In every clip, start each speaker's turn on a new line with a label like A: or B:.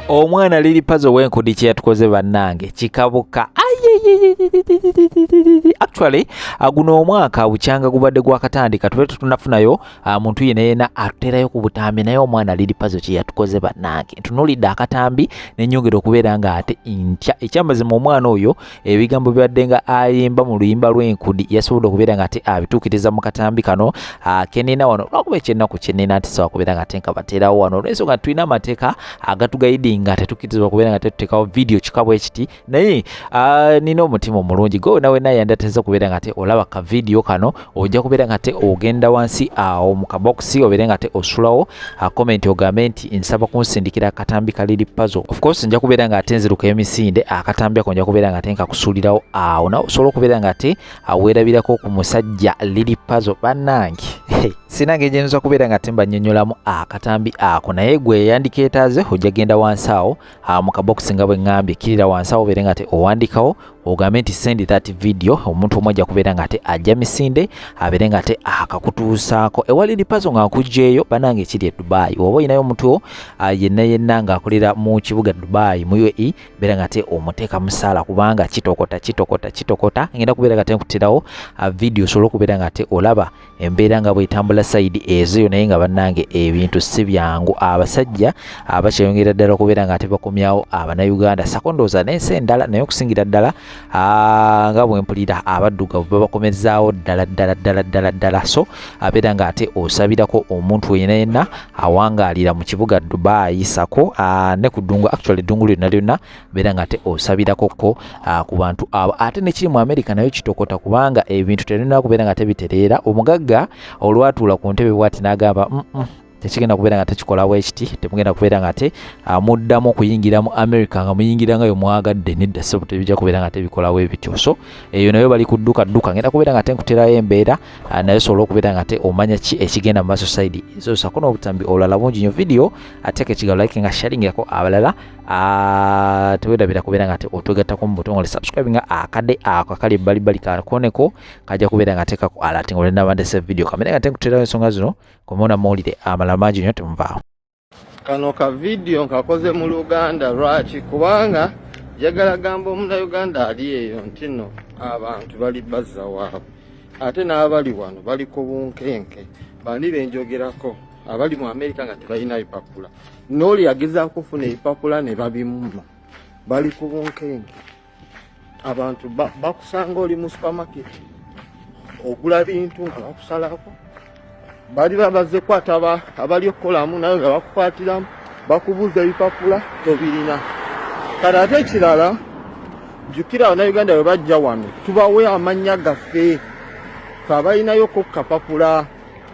A: omwana Lil Pazo w'enkudi kye yatukoze bannange kikabuka. Actually guno omwaka bukyanga gubadde gwakatandika tube tunafunayo muntu yena aterayo ku butambi naye omwana Lil Pazo kye yatukoze bannange ntunulidde akatambi n'ennyongera okubeera nga ate ntya ekyamazima omwana oyo ebigambo bibadde nga ayimba mu luyimba lw'enkudi yasobodde okubeera nga ate abituukiriza mu katambi kano kenina wano lwakuba ekyennaku kyenina ati sawa kubeera nga ate nkabaterawo wano olw'ensonga tulina amateeka agatugayidinga tetukkirizibwa okubeera nga tetuteekawo video kikabwe ekiti naye nina omutima omulungi gwe nawe naye yandateza kubeera nga te olaba ka video kano ojja kubeera nga te ogenda wansi awo mu kabokisi obeere nga te osulawo comment ogambe nti nsaba kunsindikira akatambi ka Lil Pazo. Of course nja kubeera nga ate nziruka emisinde akatambi ako nja kubeera nga te nkakusuulirawo awo nawe osobola okubeera nga te weerabirako ku musajja Lil Pazo bannange. Sinange gyenza kubeera nga te mbannyonnyolamu akatambi ako naye gwe yandikeetaaze ojja genda wansi awo mu kabokisi nga bwe ngambye kirira wansi awo obeere nga te owandikawo ogambe nti send that video omuntu omu ajja kubeera nga te ajja misinde abeere nga te akakutuusaako ewa Lil Pazo nga akugjeeyo bannange ekiri e Dubai oba oyinayo omuntu yenna ng'akolera mu kibuga Dubai mu UAE beera nga te omuteeka musaala kubanga kitokota ngenda kubeera nga te nkuterawo video osobola okubeera nga te olaba embeera nga bwetambula sayidi ezo naye nga bannange ebintu si byangu abasajja abakyeyongera ddala okubeera nga te bakomyawo abanayuganda sakondooza n'ensi endala naye okusingira ddala nga bwe mpulira abaddugavu babakomezaawo ddala so abeera nga ate osabirako omuntu yenna awangaalira mu kibuga Dubai sako ne ku ddungu actually ddungu lyonna beera nga ate osabirako ku bantu abo ate nekiri mu America nayo kitokota kubanga ebintu terina kubeera nga tebitereera omugagga olwatuula ku ntebe bwati n'agamba tekigenda kubeera nga tekikolawo ekiti temugenda kubeera nga te muddamu okuyingira mu America nga muyingira ngayo mwagadde nedda so tebijja kubeera nga tebikolawo ebityo so eyo nayo bali kudduka ngenda kubeera nga te nkuterayo embeera naye sobola okubeera nga te omanya ki ekigenda mu maaso side so sako n'obutambi olala bungi nnyo video ateeka ekigalo like nga sharingako abalala teweerabira kubeera nga te otwegattako mu butongole subscribe nga akadde ako akali ebbalibbali kakoneko kajja kubeera nga teekako alatinga olenda bandese video kamere nga te nkuterayo ensonga zino komona mawulire amala mangi nnyo temuvaawo.
B: Kano ka video nkakoze mu Luganda lwaki kubanga njagala gamba omunnayuganda ali eyo nti nno abantu bali bazza waabwe ate n'abali wano bali ku bunkenke bandi benjogerako abali mu America nga tebalina bipapula n'oli yagezaako okufuna ebipapula ne babimuma bali ku bunkenke abantu bakusanga oli mu supermarket ogula bintu nga bakusalako bali babaze kwata abali okukolamu naye nga bakukwatiramu bakubuuza ebipapula tobirina kale ate ekirala jjukira Abannayuganda bwe bajja wano tubawe amannya gaffe abalinayo kapapula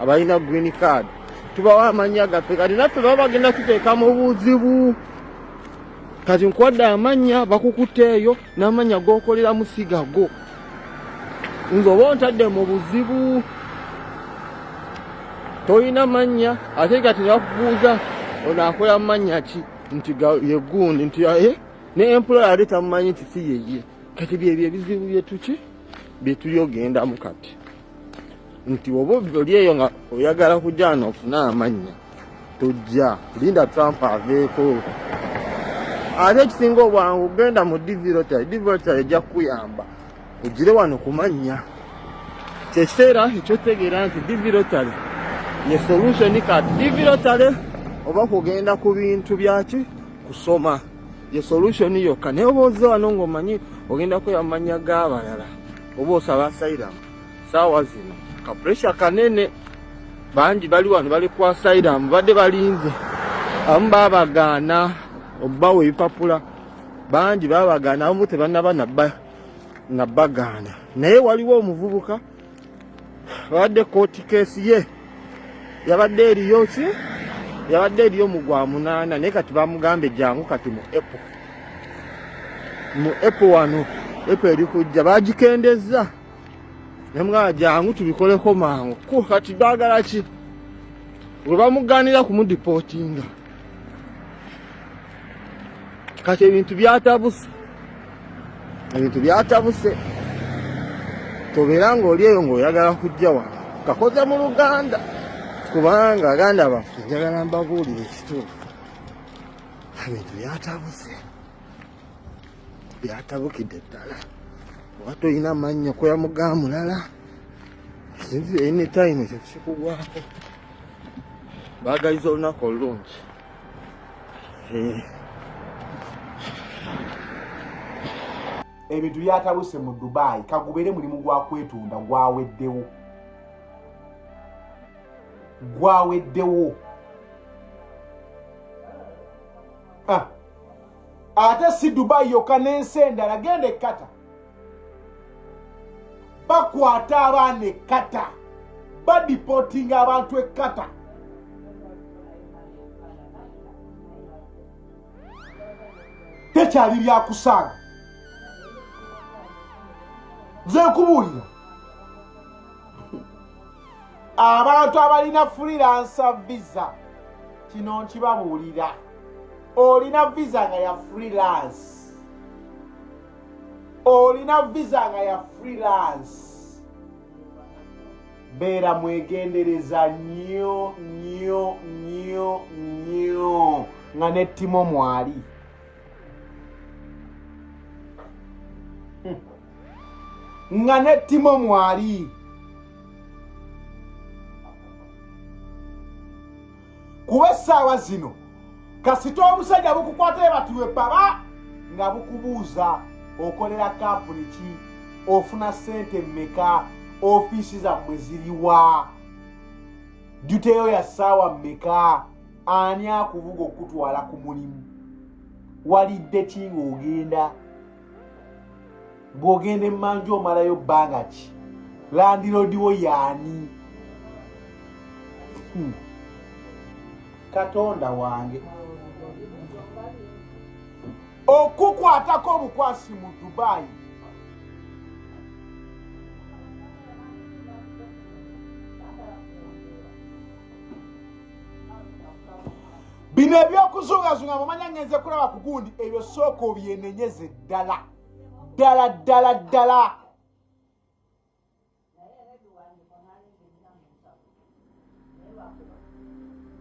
B: abalina green card tubawe amannya gaffe kati naffe baba bagenda tuteeka mu buzibu kati nkwadde amannya bakukuteeyo n'amannya g'okolera musigago nze oba ontadde mu buzibu toyina mannya ate kati bakubuuza onaakola mannya ki nti ye gundi nti ne employer ate tamumanyi nti si yeye kati byebyo ebizibu byetuki byetuli ogendamu kati nti oba oli eyo nga oyagala kujja wano ofune amannya tojja linda Trump aveeko ate ekisinga obwangu genda mu divilotary ejja kukuyamba ogire wano ku mannya kyekiseera ekyotegeera nti divilotary ye solution kati divilotary oba kugenda ku bintu byaki kusoma ye solution yokka naye oba ozze wano ng'omanyi ogenda kweyamanya g'abalala oba osaba asylum saawa zino ka pressure kanene bangi bali wano bali ku asylum badde balinze abamu babagaana obbawa ebipapula bangi babagaana abamu tebannaba nabbagaana naye waliwo omuvubuka babadde kooti keesi ye yabadde eriyo mu gwa 8 naye kati bamugambe jangu kati mu April wano April eri kujja bagikendeza nemwa jangu tubikoleko mangu kati baagala ki bwe bamugaanira kumudipotinga kati ebintu byatabuse tobeera ng'oli eyo ng'oyagala kujja wano kakoze mu Luganda kubanga aganda baffe njagala mbabuulira ekituufu ebintu byatabuse byatabukidde ddala oba toyina amannya koya mugaa mulala sinzi anytime ekyo kikugwako baagayiza olunaku olungi
C: ebintu byatabuse mu Dubai kagubere mulimu gwa kwetunda gwaweddewo ate si Dubai yokka n'ensi endala genda ekkata bakwata abaana ekkata badipootinga abantu ekkata tekyali byakusaaga nze nkubuulira abantu abalina freelancer visa kino nkibabuulira olina visa nga ya freelance beera mwegendereza nnyo nga nettimo mwali kuba essaawa zino kasita obusajja bukukwata batiwe baba nga bukubuuza okolera kampuni ki ofuna ssente mmeka ofiisi zammwe ziriwa duteyo ya ssaawa mmeka ani akuvuga okutwala ku mulimu walidde ki ng'ogenda bw'ogenda emmanja omalayo bbanga ki landiroodiwo yaani Katonda wange okukwatako obukwasi mu Dubai bino ebyokuzungazunga mumanya ngenze kulaba ku gundi ebyo sooka obyenenyeze ddala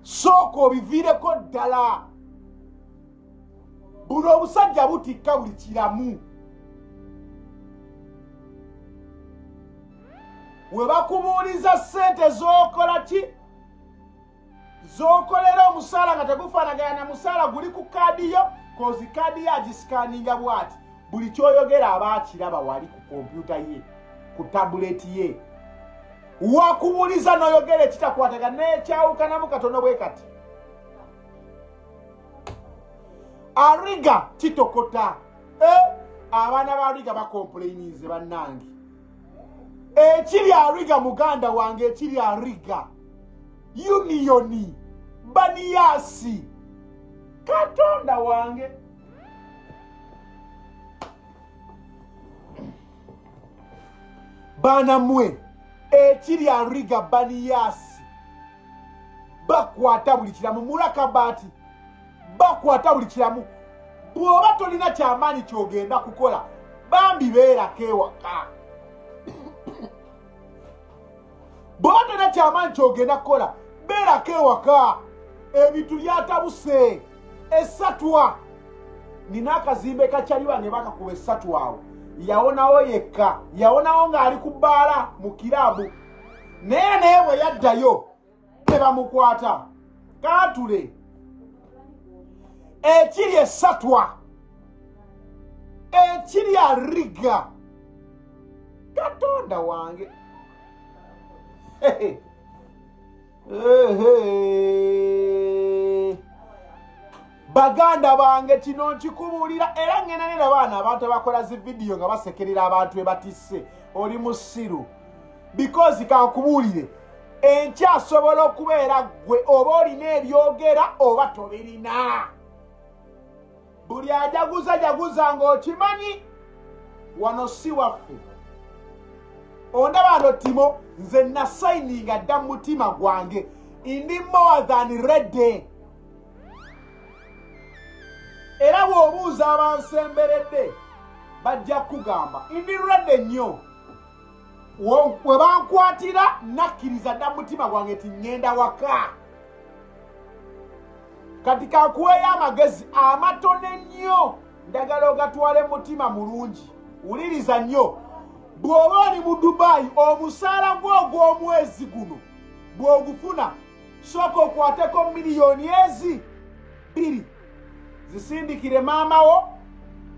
C: sooka obiviireko ddala buno obusajja butikka buli kiramu we bakubuuliza ssente z'okola ki z'okolera omusaala nga tegufaanagana na musaala guli ku kaadi yo kozi kaadi yo agisikaninga bw'ati buli kyoyogera aba akiraba wali ku kompyuta ye ku tabuleti ye wakubuuliza n'oyogera ekitakwatagana n'ekyawukanamu katono bwe kati ariga kitokota abaana ba Ariga bakomplaininze bannange ekiri Ariga muganda wange ekiri Ariga unioni baniyasi Katonda wange bana mwe ekiri Ariga baniyasi bakwata buli kiramu mulakabati bakwata buli kiramu bw'oba tolina kyamaanyi kyogenda kukola bambi beerako ewaka bw'oba tolina kyamaanyi kyogenda kukola beerako ewaka ebintu byatabuse esatwa nina akazimbe kakyaliwa ne bakakuba esatwa awo yawonawo yekka yawonawo ng'ali ku bbaala mu kirabu naye bwe yaddayo tebamukwata kaatule ekiri esatwa ekiri Ariga Katonda wange baganda bange kino nkikubuulira era ngenda nera baana abantu abakola zi vidiyo nga basekerera abantu ebatisse oli musiru because kankubuulire enkyasobola okubeera gwe oba olina ebyogera oba tobirina buli ajaguza ng'okimanyi wano si waffe ondaba ndo timo nze nasayininga dda mu mutima gwange ndi more than ready era bw'obuuza abansemberedde bajja kugamba ndi ready nnyo we bankwatira nakkiriza dda mu mutima gwange ti ngenda waka kati kakuweyo amagezi amatone nnyo ndagala ogatwale mutima mulungi wuliriza nnyo bw'oba oli mu Dubai omusaala gwo ogw'omwezi guno bw'ogufuna sooka okwateko miliyoni ezi 2 zisindikire maamawo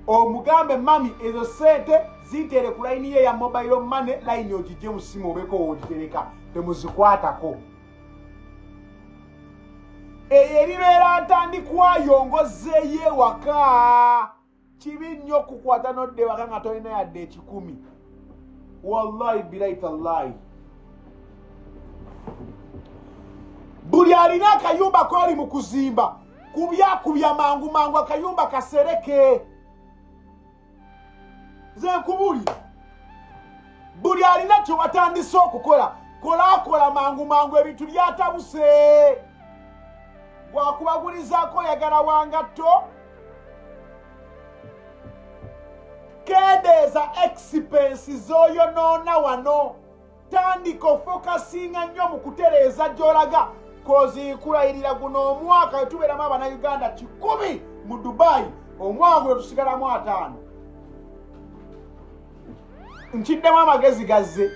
C: omugambe mami ezo sente zitere ku layini ye ya mobile money layini ogijje mu simu obeko wogitereka temuzikwatako eyo eribeera ntandikwayongozeeyo ewaka kibi nnyo okukwata nodde waka nga tolina yadde 10 wallahi bilahi tallahi buli alina akayumba koli mu kuzimba kubya mangu akayumba kasereke ze nkubuli buli alina kye watandise okukola kola mangu ebintu byatabuse bwakubagulizaako yagala wangatto kendeeza expense z'oyonoona wano tandika ofokasinga nnyo mu kutereeza gy'olaga koziikulayirira guno omwaka tubeeramu abannayuganda 10 mu Dubai omwaka guno tusigalamu 5 nkiddemu amagezi gazze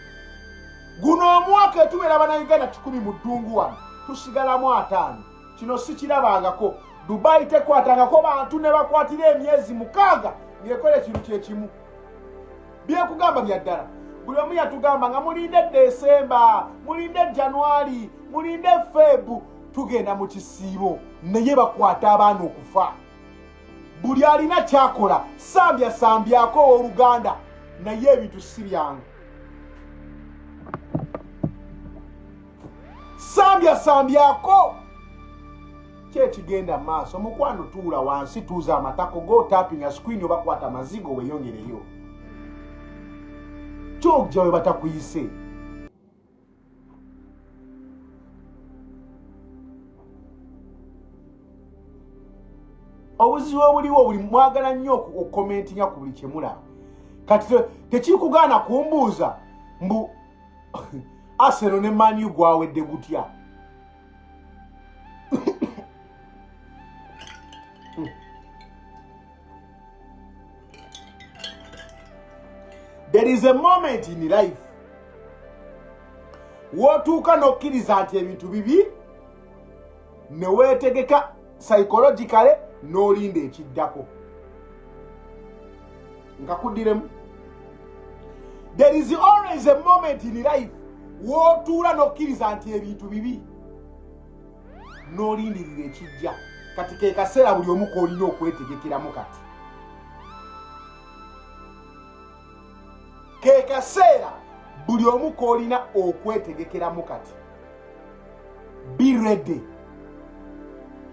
C: guno omwaka tubeera abannayuganda 10 mu ddungu wano tusigalamu 5 kino sikirabangako Dubai tekwatangako bantu ne bakwatira emyezi 6 ng'ekola ekintu kyekimu byekugamba bya ddala buli omu yatugamba nga mulinde Desemba mulinde Januari mulinde Febu tugenda mu kisiibo naye bakwata abaana okufa buli alina kyakola sambyako oluganda naye ebintu si byangu sambyako kyekigenda maaso mukwano tuula wansi tuuza amatako go tapping screen oba kwata amazigo weyongereyo kyojja we batakuyise obuzibu obuliwo buli mwagala nnyo okukomentinga ku buli kyemulaba kati tekikugaana kumbuuza mbu Arsenal ne Man U gwawedde gutya There is a moment in life wotuuka n'okkiriza nti ebintu bibi ne weetegeka psychologically n'olinda ekiddako nkakuddiremu. There is always a moment in life wotuula n'okkiriza nti ebintu bibi n'olindirira ekijja kati ke kaseera buli omu k'olina okwetegekeramu kati ke kaseera buli omu k'olina okwetegekeramu kati be ready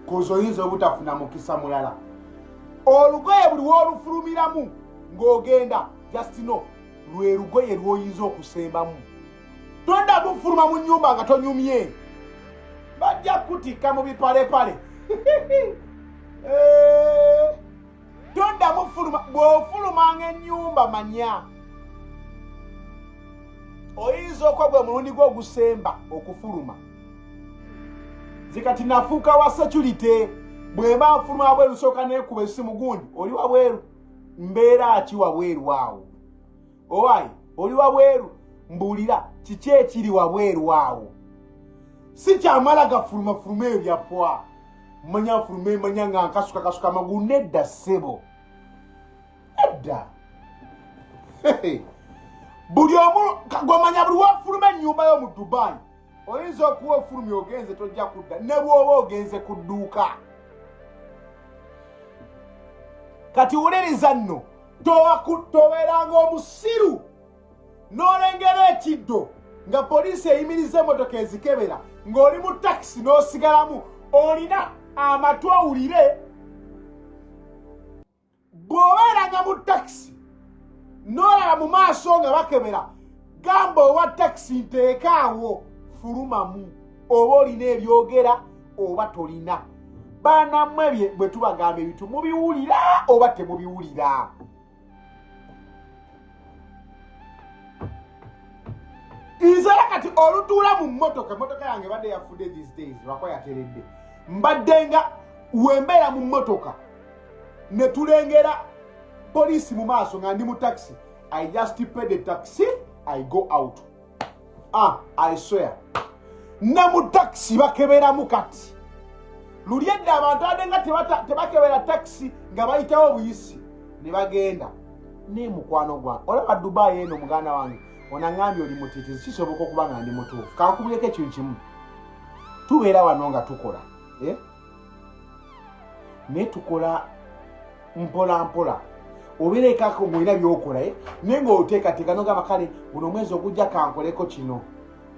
C: kozo oyinza obutafuna mukisa mulala olugoye buli w'olufulumiramu ng'ogenda just know lwe lugoye lw'oyinza okusembamu tonda bufuluma mu nnyumba nga tonyumye bajja kutikka mu bipalepale tonda mufuluma bw'ofulumanga ennyumba manya oyinza okwagwa mulundi gw'ogusemba okufuluma zikati nafuuka wa security bweba nfuluma wabweru sooka neekuba essimu gundi oli wabweru mbeera ki wabweru awo owayi oli wabweru mbuulira kiki ekiri wabweru awo si kyamala gafulumafuluma eyo byapwa manya fulume manya nga nkasuka magulu nedda ssebo edda buli omu gwamanya buli wafuluma ennyumba yo mu Dubai oyinza okuwa ofulumya ogenze tojja kudda ne bw'oba ogenze ku dduuka kati wuliriza nno tobeeranga omusiru n'olengera ekiddo nga poliisi eyimiriza emmotoka ezikebera ng'oli mu takisi n'osigalamu olina amatu owulire bw'obeeranga mu takisi n'olaba mu maaso nga bakebera gamba owa takisi nteekaawo fulumamu oba olina ebyogera oba tolina baanammwe bwe tubagamba ebintu mubiwulira oba temubiwulira nzera kati olutuula mu mmotoka yange badde yafudde these days lwakwa yateredde mbadde nga wembera mu mmotoka ne tulengera police mu maaso nga ndi mu taxi. I just pay the taxi, I go out. I swear. Na mu taxi bakebera mu kati. Lulyedde abantu adenga tebakebera taxi nga bayitawo buyisi ne bagenda. Ne mukwano gwa. Olaba Dubai eno muganda wange. Onangambye oli mutitizi kisoboka okuba nga ndi mutuufu. Kankubuleko ekintu kimu. Tubeera wano nga tukola. Ne tukola mpola mpola. Oberekako ng'olina by'okola naye ng'oteekateeka n'ogamba kale guno omwezi ogujja kankoleko kino,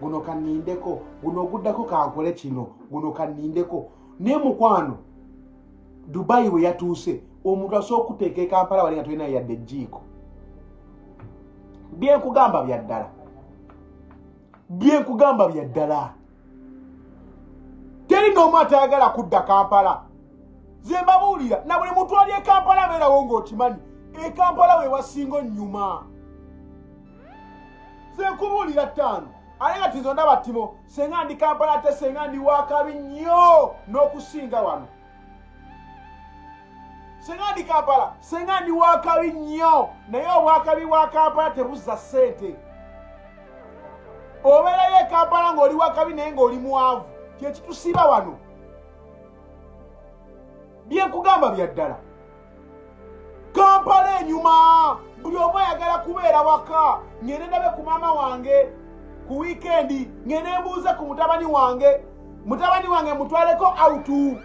C: guno kannindeko, guno oguddako kankole kino, guno kannindeko. Naye mukwano Dubai we yatuuse omuntu asobola okuteeka e Kampala wali nga tolina yadde ejjiiko. Byenkugamba bya ddala. Teri n'omu atayagala kudda Kampala. Ze mbabuulira na buli muntu ali e Kampala abeerawo ng'okimanyi e Kampala we wasinga ennyuma. Ze nkubuulira ttaano ate nga tizo ndaba ttimo senga ndi Kampala ate senga ndi wakabi nnyo n'okusinga wano. Senga ndi Kampala senga ndi wakabi nnyo naye obwakabi bwa Kampala tebuzza ssente. Obeerayo e Kampala ng'oli wakabi naye ng'oli mwavu kyekitusiba wano. Byenkugamba bya ddala. Kampala enyuma buli omu ayagala kubeera waka. Ngende ndabe ku maama wange ku weekendi, ngende mbuuze ku mutabani wange mutwaleko autu.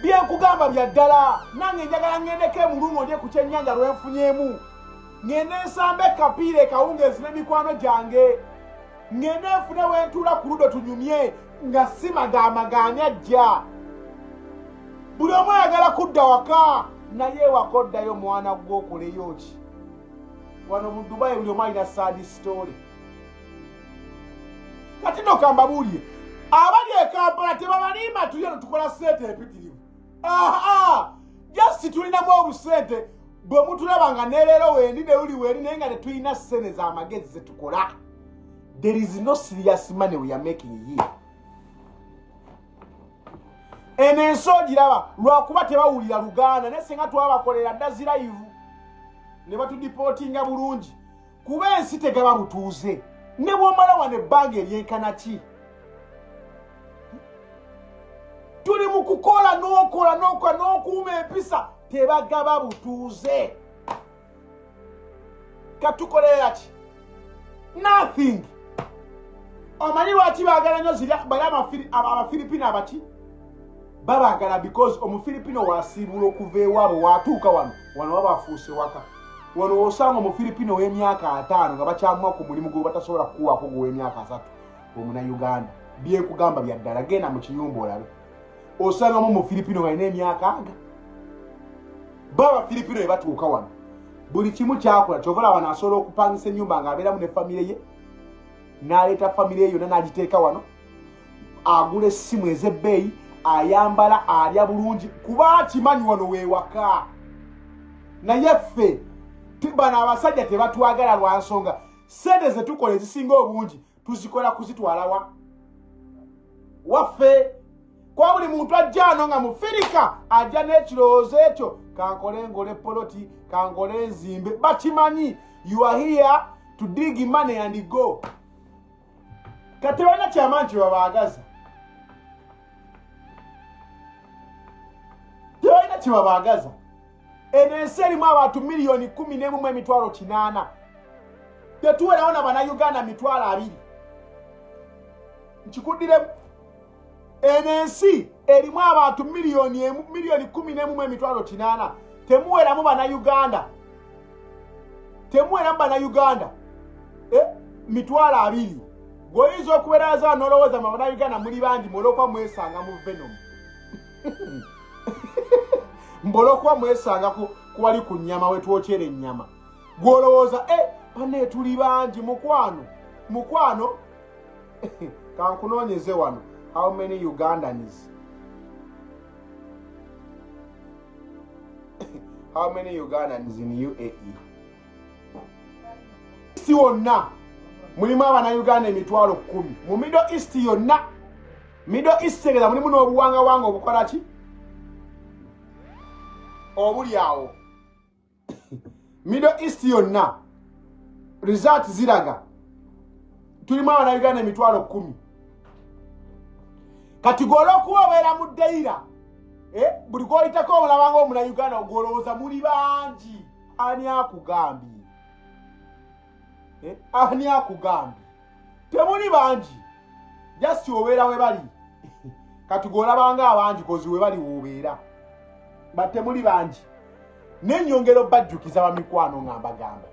C: Byenkugamba bya ddala. Nange njagala ngendeko emulungo ndye ku kyennyanja lwenfunyemu. Ngende nsambe kapiire kawungeezi n'emikwano gyange. Ngende nfune wentuula ku ludo tunyumye nga si magaamagaani ajja. Buli omu ayagala kudda waka naye wakoddayo mwana gw'okoleyo ki. Wano mu Dubai buli omu alina sad story. Kati no kambabuulire abali e Kampala tebabalima tulina tukola ssente empitirivu. Just tulinamu obusente bwe mutulaba nga neerero wendi ne uli wendi naye nga tetulina ssente z'amagezi ze tukola. There is no serious money we are making here. Enenso giraba lwakuba tebawulira Luganda ne senga twabakolera dazirayivu ne batudipotinga bulungi kuba ensi tegaba butuuze ne bwomala wane ebbanga eryenkana ki. Tuli mu kukola n'okuuma empisa tebagaba butuuze. Katukolera ki? Nothing. Omanyi lwaki baagala nnyo zirya bali Abafiripino abaki? Babagala because Omufiripino wasiibula okuva ewaabwe watuuka wano babafuuse waka. Wano osanga Omufiripino w'emyaka 5 nga bakyamuwa ku mulimu gwe batasobola kukuwaako gw'emyaka 3 Omunnayuganda. Byenkugamba bya ddala, genda mu kiyumba olabe. Osangamu Omufiripino nga alina emyaka 4. Abafiripino be batuuka wano buli kimu kyakola kyovola wano asobola okupangisa ennyumba ng'abeeramu ne famire ye, n'aleeta famire ye yonna n'agiteeka wano, agula essimu ez'ebbeeyi, ayambala, alya bulungi kuba kimanyi wano weewaka. Naye ffe bano abasajja tebatwagala lwa nsonga ssente ze tukola ezisinga obungi tuzikola kuzitwala waffe. Kwa buli muntu ajja ano nga Mufirika ajja n'ekirowoozo ekyo kankole ngole poloti kankole nzimbe. Bakimanyi you are here to dig money and go. Kati balina kyamaanyi kye babaagaza. Tebalina kye babaagaza. Eno ensi erimu abantu miliyoni 10,800,000. Tetuwerawo na Bannayuganda 200,000. Nkikuddiremu. Eno ensi erimu abantu miliyoni 10,800,000. Temuweramu Bannayuganda. Temuweramu Bannayuganda 200,000. Gwoyinza okubeeraza n'olowooza mu Bannayuganda muli bangi mwolokwa mwesanga mu Venom. Mbolokwa mwesanga kuwali ku nnyama wetwokyera ennyama. Gwolowooza bane tuli bangi mukwano kankunoonyeze wano. How many Ugandans? How many Ugandans in UAE? Si wonna mulimu Abannayuganda 10,000. Mu Middle East yonna. Middle East tegeza mulimu n'obuwangawanga obukola ki? obuli awo Middle East yonna result ziraga tulimu abanayuganda emitwalo 10 kati golo kubeera mu ddeira buli koyitako omulabanga omunayuganda ogolowooza muli bangi ani akugambye ani akugambye temuli bangi just obeera we bali kati golabanga abangi kozi we bali wobeera batte muli bangi n'ennyongero bajjukiza bamikwano ngamba gamba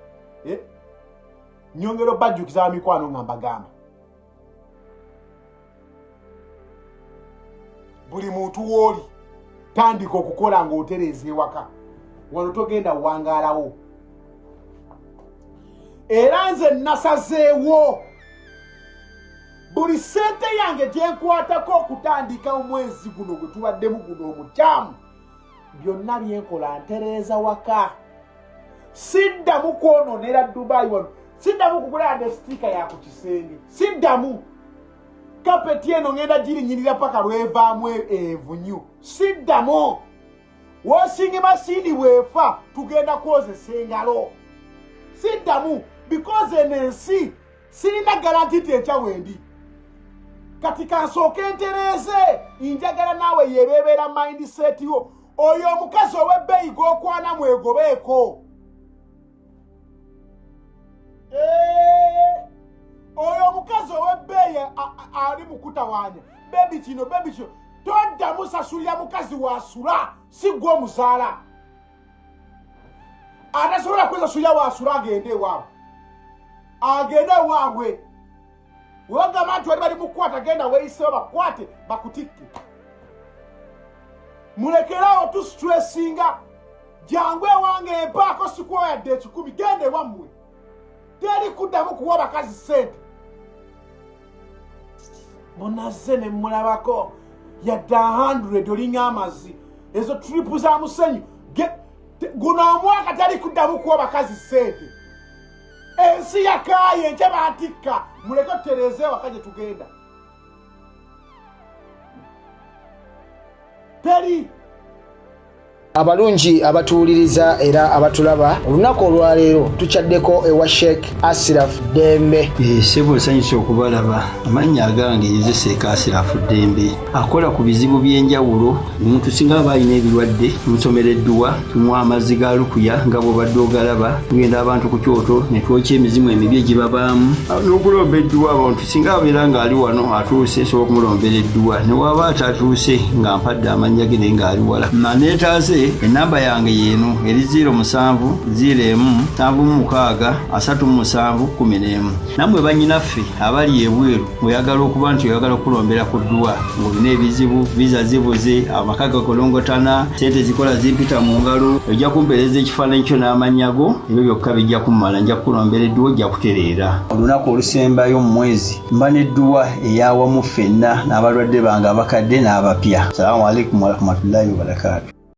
C: nyongero bajjukiza bamikwano ngamba gamba buli muntu woli tandika okukola ng'otereza ewaka wano togenda wangaalawo era nze nasazeewo buli sente yange gyenkwatako okutandika omwezi guno gwe tubaddemu guno omukyamu byonna byenkola ntereeza waka siddamu kwononera Dubai wano siddamu kugula destika ya ku kisenge siddamu kapeti eno ngenda girinyirira paka lwevaamu evunyu siddamu wosinge masini weefa tugenda kwozesa engalo siddamu because enensi sirina garantiti ekyawendi kati kansooke ntereeze njagala naawe yebeebeera mindset yo oyo omukazi ow'ebbeeyi g'okwana mwegobeeko oyo omukazi ow'ebbeeyi ali mukutawaanya bebi kino toddamu sasulira mukazi wasula si gwe omuzaala atasobola kwesasulira wasula agende ewaabwe wogamba nti wali bali mukwata genda weeyisewo bakwate bakutikke mulekerawo tusitressinga jangu ewange empaako sikuwayadde 10 genda ewammwe teri kuddamu kuwa bakazi sente munazze ne mulabako yadde 100 olinga amazzi ezo tripu za musenyu guno omwaka teri kuddamu kuwa bakazi sente ensi yakaaye enkya batikka muleke tutereeze ewaka gye tugenda teri
D: abalungi abatuwuliriza era abatulaba olunaku olwaleero tukyaddeko ewa Sheikh Ashraf Dembe
E: sebo nsanyusa okubalaba amannya agange nze Sheikh Ashraf Dembe akola ku bizibu by'enjawulo omuntu singa aba alina ebirwadde musomereddwa tumuwa amazzi ga lukuya nga bw'obadde ogalaba tugenda abantu ku kyoto ne twokya emizimu emibi egibabaamu n'okulomba edduwa abantu singa abeera ng'ali wano atuuse sobola okumulombera edduwa ne waba atatuuse nga mpadde amannya ge naye ng'ali wala naneetaase enamba yange yeno eri 0707363711 namwe bannyinaffe abali ebweru oyagala okuba nti oyagala okulombera ku dduwa ng'olina ebizibu viza zibuze amaka gakolongotana sente zikola zimpita mu ngalo ojja kumpeereza ekifaananyi kyo n'amanyago ebyo byokka bijja kummala nja kukulombera edduwa ojja kutereera olunaku olusembayo mu mwezi mba n'edduwa eyawamu ffenna n'abalwadde bange abakadde n'abapya. Salaamu alaikum warahmatullahi wabarakatuh.